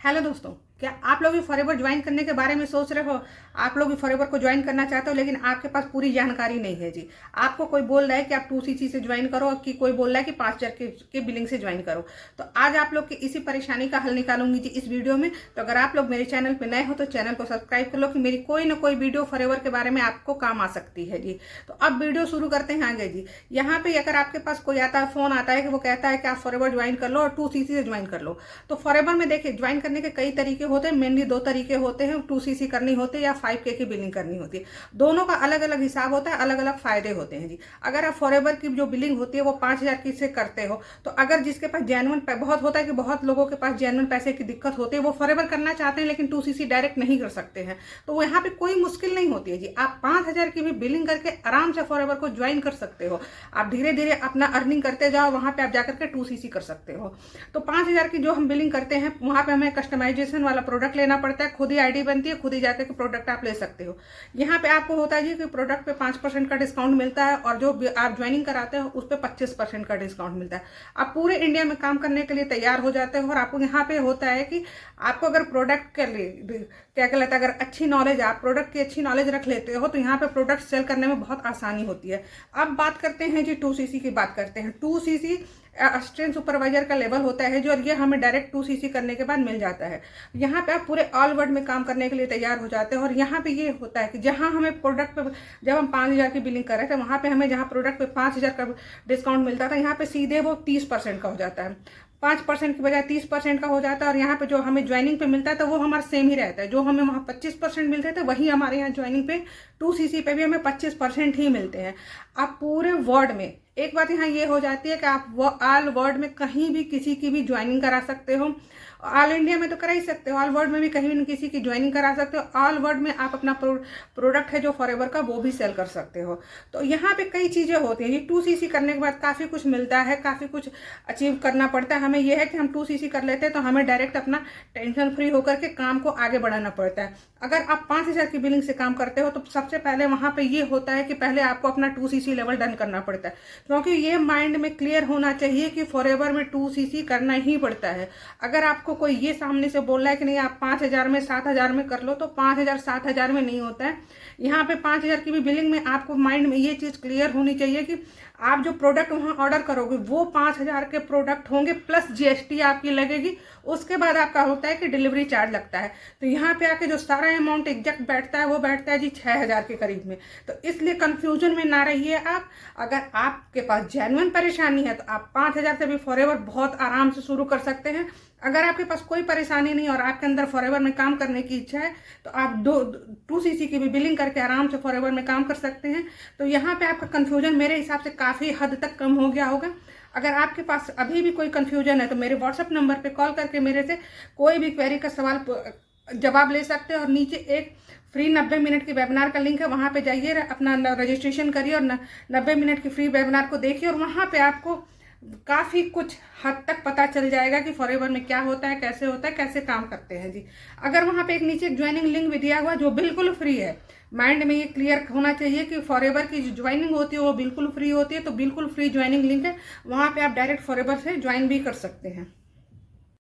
Hello दोस्तों, क्या आप लोग भी फॉरएवर ज्वाइन करने के बारे में सोच रहे हो? आप लोग भी फॉरएवर को ज्वाइन करना चाहते हो, लेकिन आपके पास पूरी जानकारी नहीं है जी। आपको कोई बोल रहा है कि आप 2CC से ज्वाइन करो, और कि कोई बोल रहा है कि 5,000 के बिलिंग से ज्वाइन करो। तो आज आप लोग की इसी परेशानी का हल निकालूंगी जी इस वीडियो में। तो अगर आप लोग मेरे चैनल पर नए हो तो चैनल को सब्सक्राइब कर लो कि मेरी कोई ना कोई वीडियो फॉरएवर के बारे में आपको काम आ सकती है जी। तो अब वीडियो शुरू करते हैं आगे जी। यहाँ पे अगर आपके पास कोई फोन आता है कि वो कहता है कि आप फॉरएवर ज्वाइन कर लो और 2CC से ज्वाइन कर लो, तो फॉरएवर में देखिए ज्वाइन करने के कई तरीके होते हैं। मेनली दो तरीके होते हैं, 2CC करनी होती है या 5K की बिलिंग करनी होती है। दोनों का अलग अलग हिसाब होता है, अलग अलग फायदे होते हैं जी। अगर आप फॉरएवर की जो बिलिंग होती है वो 5,000 की से करते हो, तो अगर जिसके पास जेन्युइन बहुत होता है कि बहुत लोगों के पास जेन्युइन पैसे की दिक्कत होती है, वो फॉरएवर करना चाहते हैं लेकिन 2CC डायरेक्ट नहीं कर सकते हैं, तो यहाँ पे कोई मुश्किल नहीं होती है जी। आप 5,000 की भी बिलिंग करके आराम से फॉरएवर को ज्वाइन कर सकते हो। आप धीरे धीरे अपना अर्निंग करते जाओ, वहां पे आप जाकर के 2CC कर सकते हो। तो 5,000 की जो हम बिलिंग करते हैं, वहां पे हमें कस्टमाइजेशन वाला प्रोडक्ट लेना पड़ता है। खुद ही आईडी बनती है, खुद ही जाकर के प्रोडक्ट आप ले सकते हो। यहाँ पे आपको होता है जी कि प्रोडक्ट पे 5% का डिस्काउंट मिलता है, और जो आप ज्वाइनिंग कराते हो उस पर 25% का डिस्काउंट मिलता है। आप पूरे इंडिया में काम करने के लिए तैयार हो जाते हो। और आपको यहाँ पे होता है कि आपको अगर प्रोडक्ट के लिए क्या कहलाता है, अगर अच्छी नॉलेज, आप प्रोडक्ट की अच्छी नॉलेज रख लेते हो, तो यहाँ पे प्रोडक्ट सेल करने में बहुत आसानी होती है। अब बात करते हैं जी 2CC की बात करते हैं। 2CC असिस्टेंट सुपरवाइजर का लेवल होता है जो, ये हमें डायरेक्ट 2CC करने के बाद मिल जाता है। यहाँ पे आप पूरे ऑल वर्ल्ड में काम करने के लिए तैयार हो जाते हैं। और यहाँ पे ये होता है कि जहाँ हमें प्रोडक्ट पे, जब हम 5,000 की बिलिंग कर रहे थे, वहाँ पे हमें जहाँ प्रोडक्ट पे 5,000 का डिस्काउंट मिलता था, यहाँ पे सीधे वो 30% का हो जाता है। 5% की बजाय 30% का हो जाता है। और यहाँ पे जो हमें ज्वाइनिंग पे मिलता है तो वो हमारा सेम ही रहता है। जो हमें वहाँ 25% मिलते थे, वही हमारे यहाँ ज्वाइनिंग पे 2CC पे भी हमें 25% ही मिलते हैं। आप पूरे वर्ल्ड में, एक बात यहाँ ये हो जाती है कि आप वो ऑल वर्ल्ड में कहीं भी किसी की भी ज्वाइनिंग करा सकते हो। ऑल इंडिया में तो करा ही सकते हो, ऑल वर्ल्ड में भी कहीं भी किसी की ज्वाइनिंग करा सकते हो। ऑल वर्ल्ड में आप अपना प्रोडक्ट है जो फॉरएवर का, वो भी सेल कर सकते हो। तो यहाँ पे कई चीज़ें होती हैं। ये 2CC करने के बाद काफ़ी कुछ मिलता है, काफ़ी कुछ अचीव करना पड़ता है। हमें यह है कि हम 2CC कर लेते हैं तो हमें डायरेक्ट अपना टेंशन फ्री होकर के काम को आगे बढ़ाना पड़ता है। अगर आप 5,000 की बिलिंग से काम करते हो, तो सबसे पहले वहाँ पे ये होता है कि पहले आपको अपना 2CC लेवल डन करना पड़ता है, क्योंकि ये माइंड में क्लियर होना चाहिए कि फॉरएवर में 2CC करना ही पड़ता है। अगर आपको कोई ये सामने से बोल रहा है कि नहीं आप 5,000 में 7,000 में कर लो, तो 5,000 7,000 में नहीं होता है। यहाँ पे 5,000 की भी बिलिंग में आपको माइंड में ये चीज़ क्लियर होनी चाहिए कि आप जो प्रोडक्ट वहाँ ऑर्डर करोगे वो 5,000 के प्रोडक्ट होंगे, प्लस GST आपकी लगेगी। उसके बाद आपका होता है कि डिलीवरी चार्ज लगता है। तो यहाँ पे आके जो सारा अमाउंट एग्जैक्ट बैठता है, वो बैठता है जी 6,000 के करीब में। तो इसलिए कंफ्यूजन में ना रहिए आप। अगर आपके पास जेन्युइन परेशानी है, तो आप 5,000 से भी फॉरएवर बहुत आराम से शुरू कर सकते हैं। अगर आपके पास कोई परेशानी नहीं और आपके अंदर फॉरएवर में काम करने की इच्छा है, तो आप 2CC की भी बिलिंग करके आराम से फॉरएवर में काम कर सकते हैं। तो यहाँ पे आपका कंफ्यूजन मेरे हिसाब से काफ़ी हद तक कम हो गया होगा। अगर आपके पास अभी भी कोई कंफ्यूजन है, तो मेरे व्हाट्सएप नंबर पे कॉल करके मेरे से कोई भी क्वेरी का सवाल जवाब ले सकते हैं। और नीचे एक फ्री 90 मिनट की वेबिनार का लिंक है, वहाँ पे जाइए, अपना रजिस्ट्रेशन करिए और 90 मिनट की फ्री वेबिनार को देखिए। और वहाँ पे आपको काफ़ी कुछ हद तक पता चल जाएगा कि फॉरएवर में क्या होता है, कैसे काम करते हैं जी। अगर वहाँ पे एक नीचे ज्वाइनिंग लिंक भी दिया हुआ जो बिल्कुल फ्री है, माइंड में ये क्लियर होना चाहिए कि फॉरएवर की जो ज्वाइनिंग होती है वो बिल्कुल फ्री होती है। तो बिल्कुल फ्री ज्वाइनिंग लिंक है, वहाँ पे आप डायरेक्ट फॉरएवर से ज्वाइन भी कर सकते हैं।